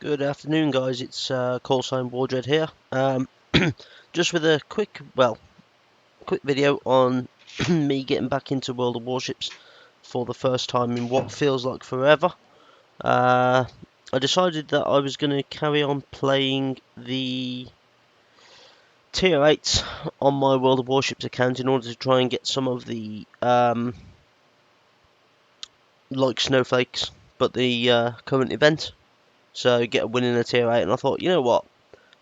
Good afternoon, guys. It's call sign Wardred here. Just with a quick video on me getting back into World of Warships for the first time in what feels like forever. I decided that I was going to carry on playing the tier 8s on my World of Warships account in order to try and get some of the like snowflakes, but the current event. So get a win in a tier 8, and I thought, you know what?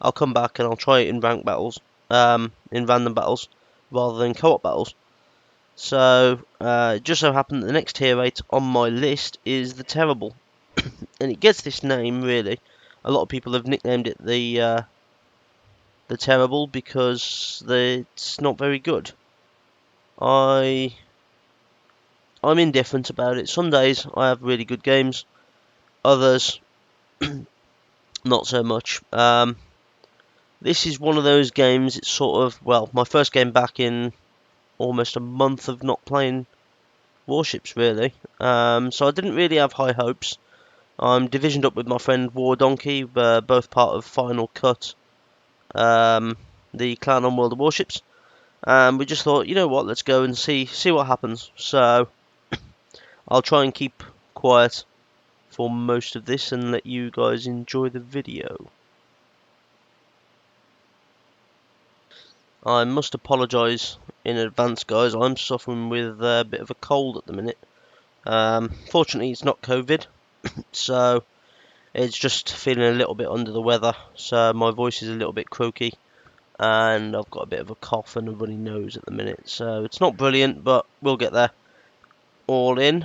I'll come back and I'll try it in ranked battles, in random battles, rather than co-op battles. So, it just so happened that the next tier 8 on my list is the Terrible. And it gets this name, really. A lot of people have nicknamed it the Terrible because it's not very good. I'm indifferent about it. Some days I have really good games, others not so much. This is one of those games, it's sort of, my first game back in almost a month of not playing warships, really. So I didn't really have high hopes. I'm divisioned up with my friend War Donkey, both part of Final Cut, the clan on World of Warships. And we just thought, you know what, let's go and see what happens. So I'll try and keep quiet for most of this and let you guys enjoy the video. I must apologise in advance, guys. I'm suffering with a bit of a cold at the minute. Fortunately, it's not COVID, so it's just feeling a little bit under the weather. So my voice is a little bit croaky, and I've got a bit of a cough and a runny nose at the minute. So it's not brilliant, but we'll get there. All in.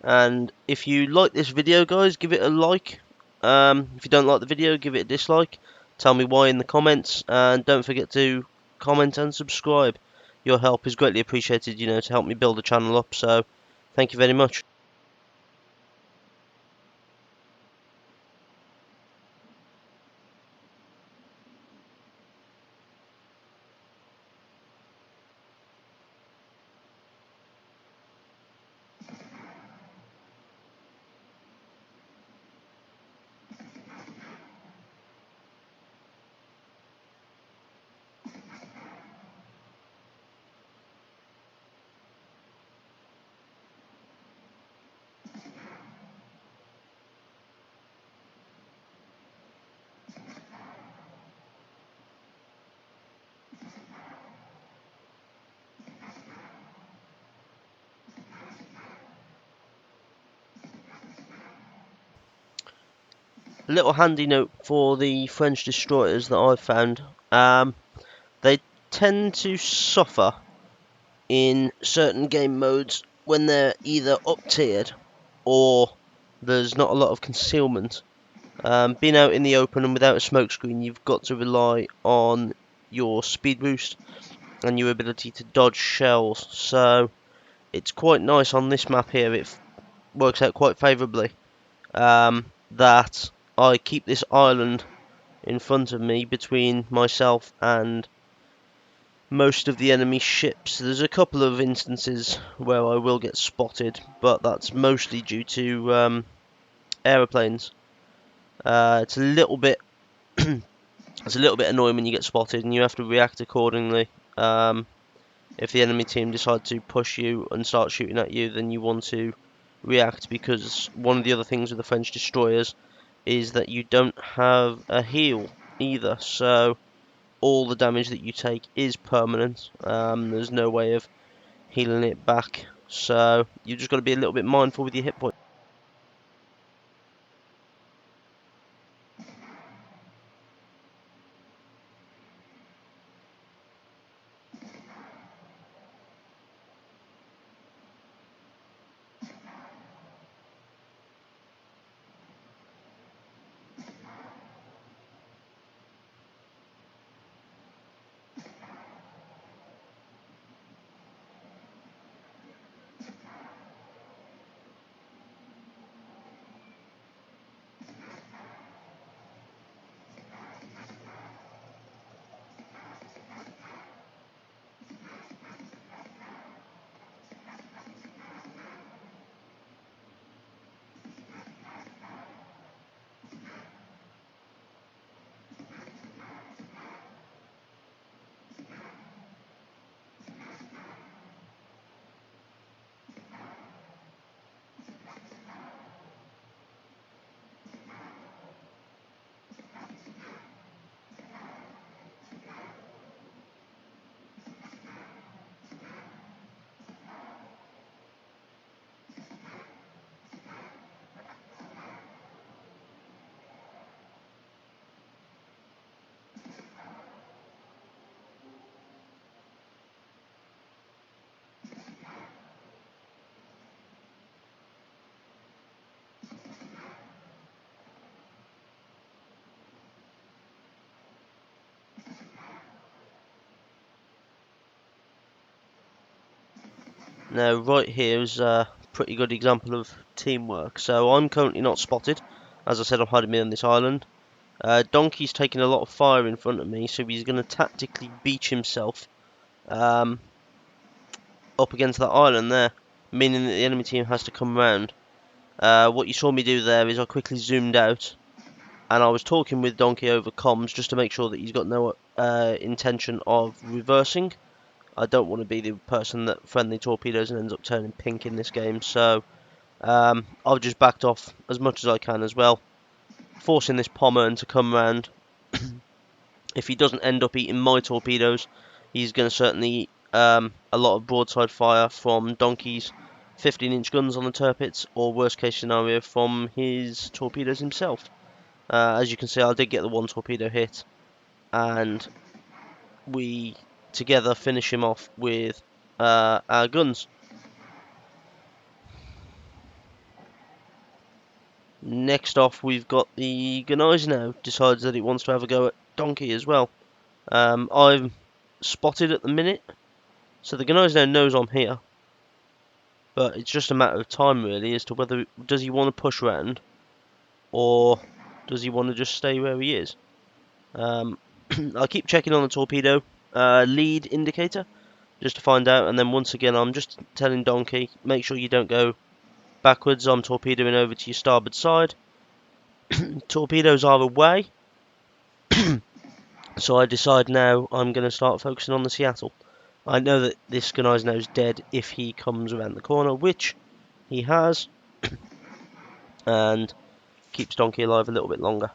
And if you like this video, guys, give it a like. If you don't like the video, give it a dislike. Tell me why in the comments, and don't forget to comment and subscribe. Your help is greatly appreciated, to help me build the channel up. So thank you very much. A little handy note for the French destroyers that I've found. They tend to suffer in certain game modes when they're either up-tiered or there's not a lot of concealment. Being out in the open and without a smokescreen, you've got to rely on your speed boost and your ability to dodge shells. So it's quite nice on this map here. It works out quite favourably that I keep this island in front of me between myself and most of the enemy ships. There's a couple of instances where I will get spotted, but that's mostly due to aeroplanes. It's a little bit annoying when you get spotted and you have to react accordingly. If the enemy team decide to push you and start shooting at you, then you want to react, because one of the other things with the French destroyers is that you don't have a heal either, so all the damage that you take is permanent. There's no way of healing it back, so you just got to be a little bit mindful with your hit points. Now, right here is a pretty good example of teamwork. So I'm currently not spotted. As I said, I'm hiding behind this island. Donkey's taking a lot of fire in front of me, so he's going to tactically beach himself up against that island there, meaning that the enemy team has to come round. What you saw me do there is I quickly zoomed out, and I was talking with Donkey over comms just to make sure that he's got no intention of reversing. I don't want to be the person that friendly torpedoes and ends up turning pink in this game, so I've just backed off as much as I can as well, forcing this Pommern to come round. If he doesn't end up eating my torpedoes, he's going to certainly eat a lot of broadside fire from Donkey's 15-inch guns on the turpits, or worst case scenario, from his torpedoes himself. As you can see, I did get the one torpedo hit, and we together finish him off with our guns. Next off, we've got the Gneiss now. Decides that it wants to have a go at Donkey as well. I'm spotted at the minute, so the Gneiss now knows I'm here. But it's just a matter of time, really, as to whether does he want to push round or does he want to just stay where he is. I'll keep checking on the torpedo lead indicator just to find out, and then once again I'm just telling Donkey, make sure you don't go backwards. I'm torpedoing over to your starboard side. Torpedoes are away, so I decide now I'm going to start focusing on the Seattle. I know that this Gneiss now is dead if he comes around the corner, which he has, and keeps Donkey alive a little bit longer.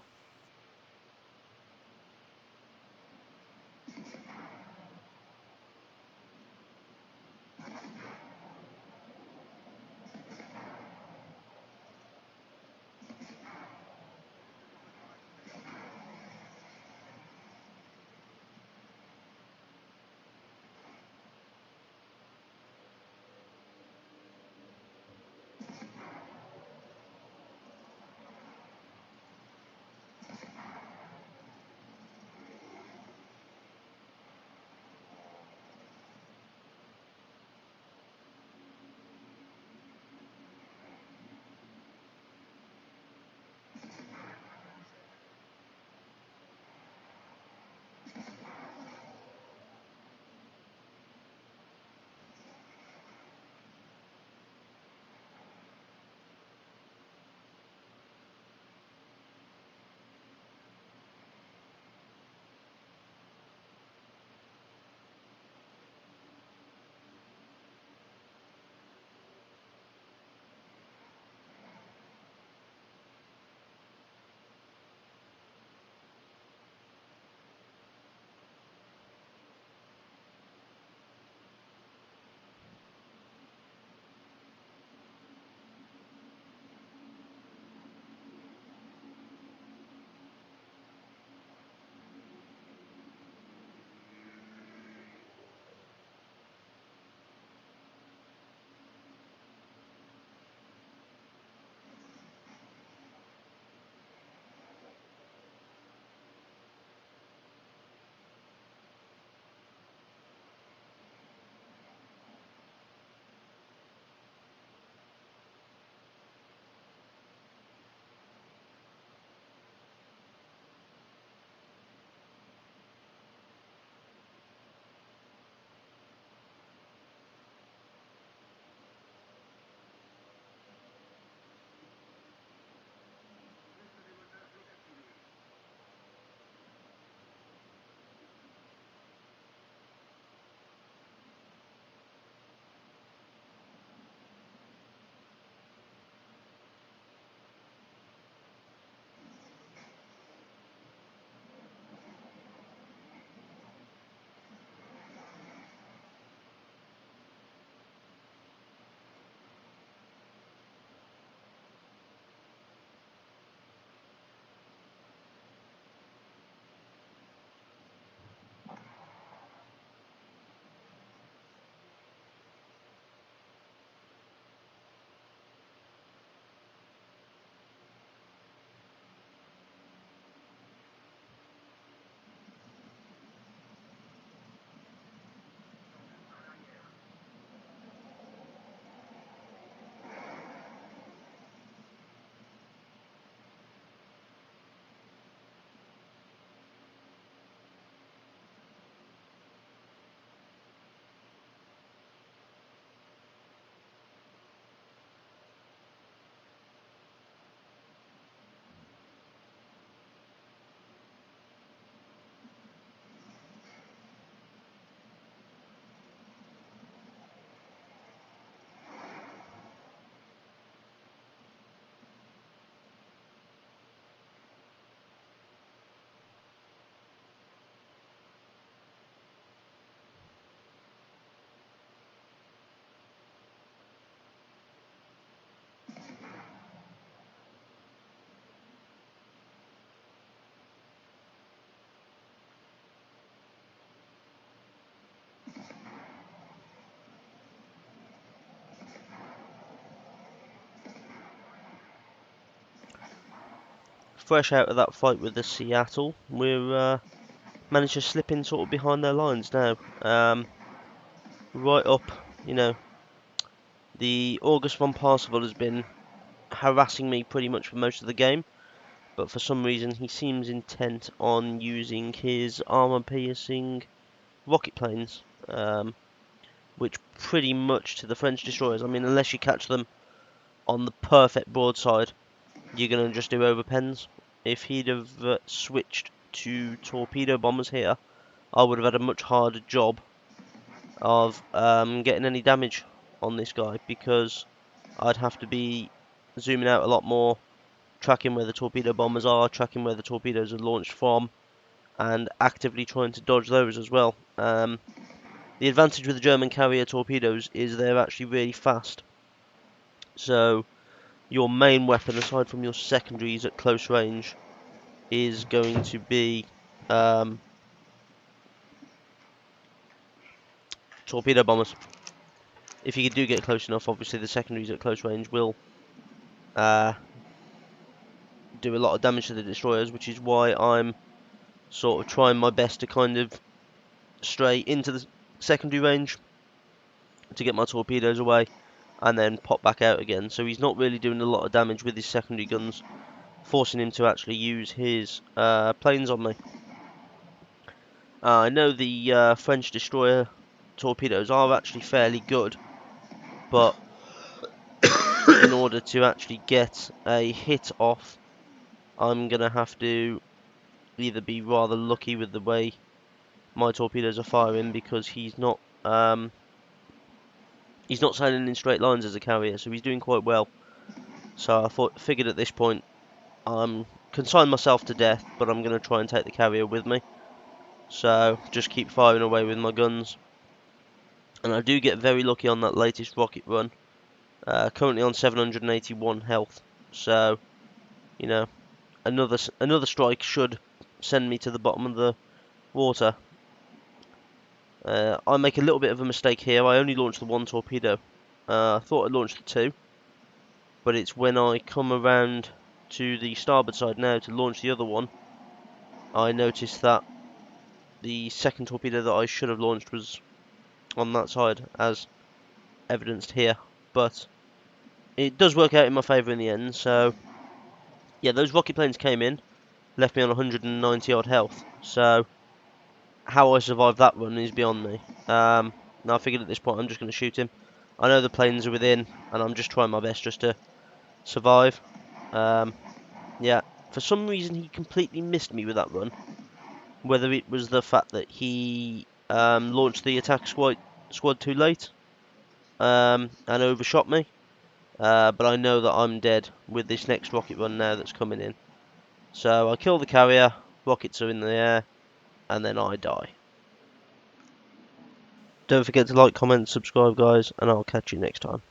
fresh out of that fight with the Seattle. We're managed to slip in sort of behind their lines now. Right up, the August von Parsifal has been harassing me pretty much for most of the game, but for some reason he seems intent on using his armor-piercing rocket planes, which pretty much to the French destroyers, I mean, unless you catch them on the perfect broadside, you're going to just do overpens. If he'd have switched to torpedo bombers here, I would have had a much harder job of getting any damage on this guy, because I'd have to be zooming out a lot more, tracking where the torpedo bombers are, tracking where the torpedoes are launched from, and actively trying to dodge those as well. The advantage with the German carrier torpedoes is they're actually really fast. So your main weapon, aside from your secondaries at close range, is going to be torpedo bombers. If you do get close enough, obviously the secondaries at close range will do a lot of damage to the destroyers, which is why I'm sort of trying my best to kind of stray into the secondary range to get my torpedoes away and then pop back out again. So he's not really doing a lot of damage with his secondary guns, forcing him to actually use his planes on me. I know the French destroyer torpedoes are actually fairly good, but in order to actually get a hit off, I'm going to have to either be rather lucky with the way my torpedoes are firing, because he's not sailing in straight lines as a carrier, so he's doing quite well. So figured at this point I'm consign myself to death, but I'm going to try and take the carrier with me. So just keep firing away with my guns, and I do get very lucky on that latest rocket run. Currently on 781 health, so another strike should send me to the bottom of the water. I make a little bit of a mistake here. I only launched the one torpedo. I thought I launched the two, but it's when I come around to the starboard side now to launch the other one, I noticed that the second torpedo that I should have launched was on that side, as evidenced here. But it does work out in my favour in the end. So yeah, those rocket planes came in, left me on 190 odd health. So how I survived that run is beyond me. Now I figured at this point I'm just going to shoot him. I know the planes are within, and I'm just trying my best just to survive. Yeah, for some reason he completely missed me with that run. Whether it was the fact that he launched the attack squad too late and overshot me, but I know that I'm dead with this next rocket run now that's coming in. So I kill the carrier, rockets are in the air, and then I die. Don't forget to like, comment, subscribe, guys, and I'll catch you next time.